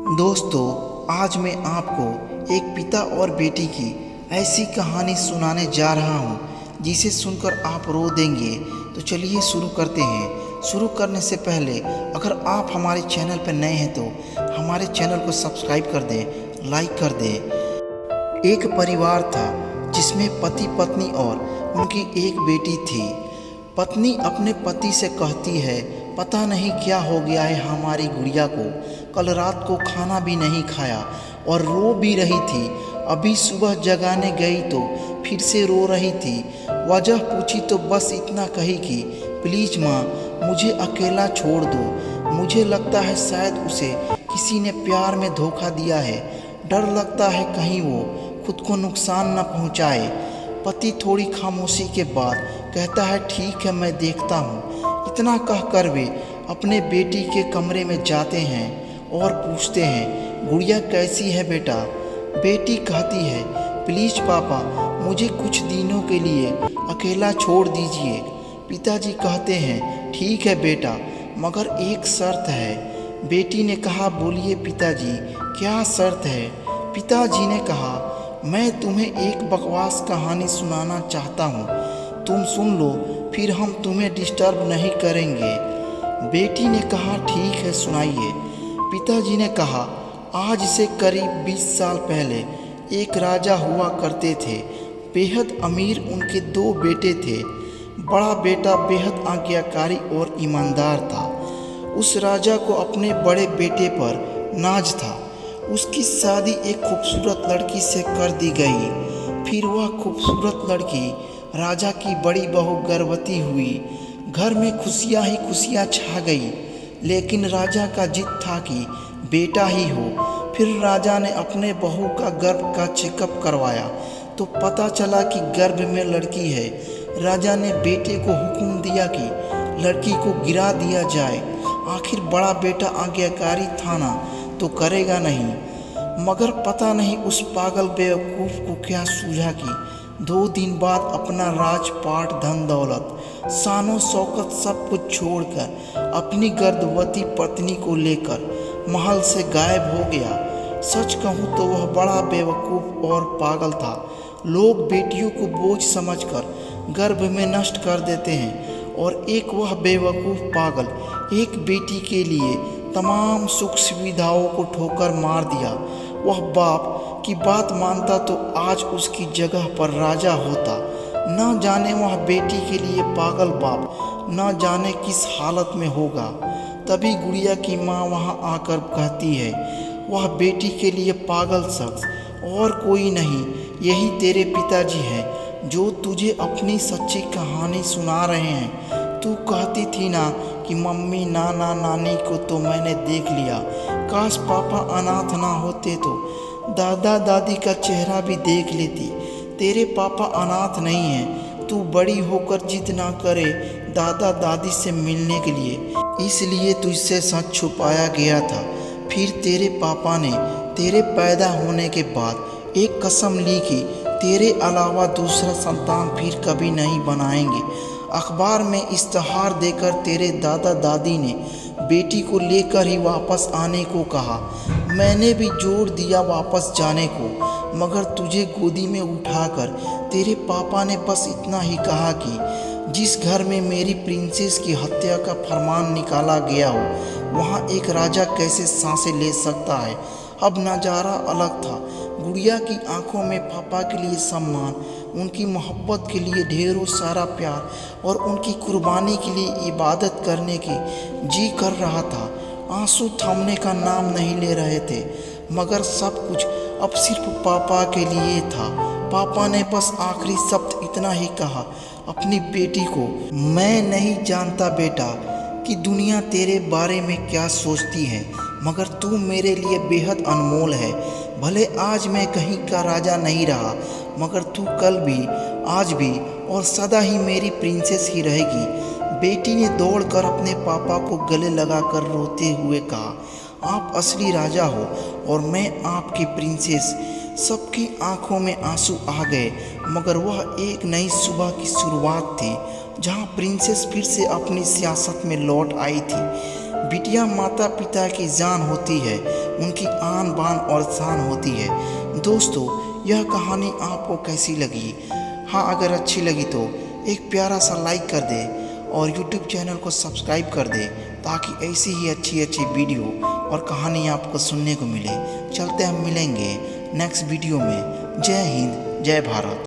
दोस्तों, आज मैं आपको एक पिता और बेटी की ऐसी कहानी सुनाने जा रहा हूँ जिसे सुनकर आप रो देंगे। तो चलिए शुरू करते हैं। शुरू करने से पहले अगर आप हमारे चैनल पर नए हैं तो हमारे चैनल को सब्सक्राइब कर दें, लाइक कर दें। एक परिवार था जिसमें पति पत्नी और उनकी एक बेटी थी। पत्नी अपने पति से कहती है, पता नहीं क्या हो गया है हमारी गुड़िया को, कल रात को खाना भी नहीं खाया और रो भी रही थी। अभी सुबह जगाने गई तो फिर से रो रही थी। वजह पूछी तो बस इतना कही कि प्लीज़ माँ, मुझे अकेला छोड़ दो। मुझे लगता है शायद उसे किसी ने प्यार में धोखा दिया है। डर लगता है कहीं वो खुद को नुकसान न पहुँचाए। पति थोड़ी खामोशी के बाद कहता है, ठीक है, मैं देखता हूँ। इतना कहकर वे अपने बेटी के कमरे में जाते हैं और पूछते हैं, गुड़िया कैसी है बेटा? बेटी कहती है, प्लीज़ पापा, मुझे कुछ दिनों के लिए अकेला छोड़ दीजिए। पिताजी कहते हैं, ठीक है बेटा, मगर एक शर्त है। बेटी ने कहा, बोलिए पिताजी, क्या शर्त है? पिताजी ने कहा, मैं तुम्हें एक बकवास कहानी सुनाना चाहता हूँ, तुम सुन लो, फिर हम तुम्हें डिस्टर्ब नहीं करेंगे। बेटी ने कहा, ठीक है, सुनाइए। पिताजी ने कहा, आज से करीब 20 साल पहले एक राजा हुआ करते थे। बेहद अमीर उनके 2 बेटे थे। बड़ा बेटा बेहद आज्ञाकारी और ईमानदार था। उस राजा को अपने बड़े बेटे पर नाज था। उसकी शादी एक खूबसूरत लड़की से कर दी गई। फिर वह खूबसूरत लड़की राजा की बड़ी बहू गर्भवती हुई। घर में खुशियाँ ही खुशियाँ छा गई, लेकिन राजा का जिद था कि बेटा ही हो। फिर राजा ने अपने बहू का गर्भ का चेकअप करवाया तो पता चला कि गर्भ में लड़की है। राजा ने बेटे को हुक्म दिया कि लड़की को गिरा दिया जाए। आखिर बड़ा बेटा आज्ञाकारी था ना, तो करेगा नहीं। मगर पता नहीं उस पागल बेवकूफ़ को क्या सूझा कि 2 दिन बाद अपना राजपाट, धन दौलत, शानो शौकत सब कुछ छोड़कर अपनी गर्भवती पत्नी को लेकर महल से गायब हो गया। सच कहूँ तो वह बड़ा बेवकूफ़ और पागल था। लोग बेटियों को बोझ समझकर गर्भ में नष्ट कर देते हैं, और एक वह बेवकूफ़ पागल एक बेटी के लिए तमाम सुख सुविधाओं को ठोकर मार दिया। वह बाप की बात मानता तो आज उसकी जगह पर राजा होता। न जाने वह बेटी के लिए पागल बाप न जाने किस हालत में होगा। तभी गुड़िया की माँ वहाँ आकर कहती है, वह बेटी के लिए पागल शख्स और कोई नहीं, यही तेरे पिताजी हैं जो तुझे अपनी सच्ची कहानी सुना रहे हैं। तू कहती थी ना कि मम्मी, नाना, नानी को तो मैंने देख लिया, काश पापा अनाथ ना होते तो दादा दादी का चेहरा भी देख लेती। तेरे पापा अनाथ नहीं हैं। तू बड़ी होकर जिद ना करे दादा दादी से मिलने के लिए, इसलिए तुझसे सच छुपाया गया था। फिर तेरे पापा ने तेरे पैदा होने के बाद एक कसम ली कि तेरे अलावा दूसरा संतान फिर कभी नहीं बनाएंगे। अखबार में इश्तहार देकर तेरे दादा दादी ने बेटी को लेकर ही वापस आने को कहा। मैंने भी जोर दिया वापस जाने को, मगर तुझे गोदी में उठाकर तेरे पापा ने बस इतना ही कहा कि जिस घर में मेरी प्रिंसेस की हत्या का फरमान निकाला गया हो, वहाँ एक राजा कैसे सांसें ले सकता है। अब नज़ारा अलग था। गुड़िया की आंखों में पापा के लिए सम्मान, उनकी मोहब्बत के लिए ढेरों सारा प्यार और उनकी कुर्बानी के लिए इबादत करने की जी कर रहा था। आंसू थमने का नाम नहीं ले रहे थे, मगर सब कुछ अब सिर्फ पापा के लिए था। पापा ने बस आखिरी शब्द इतना ही कहा अपनी बेटी को, मैं नहीं जानता बेटा कि दुनिया तेरे बारे में क्या सोचती है, मगर तू मेरे लिए बेहद अनमोल है। भले आज मैं कहीं का राजा नहीं रहा, मगर तू कल भी, आज भी और सदा ही मेरी प्रिंसेस ही रहेगी। बेटी ने दौड़कर अपने पापा को गले लगाकर रोते हुए कहा, आप असली राजा हो और मैं आपकी प्रिंसेस। सबकी आंखों में आंसू आ गए, मगर वह एक नई सुबह की शुरुआत थी जहां प्रिंसेस फिर से अपनी सियासत में लौट आई थी। बिटिया माता पिता की जान होती है, उनकी आन बान और शान होती है। दोस्तों, यह कहानी आपको कैसी लगी? हाँ, अगर अच्छी लगी तो एक प्यारा सा लाइक कर दे और YouTube चैनल को सब्सक्राइब कर दे, ताकि ऐसी ही अच्छी अच्छी वीडियो और कहानी आपको सुनने को मिले। चलते हम मिलेंगे नेक्स्ट वीडियो में। जय हिंद, जय भारत।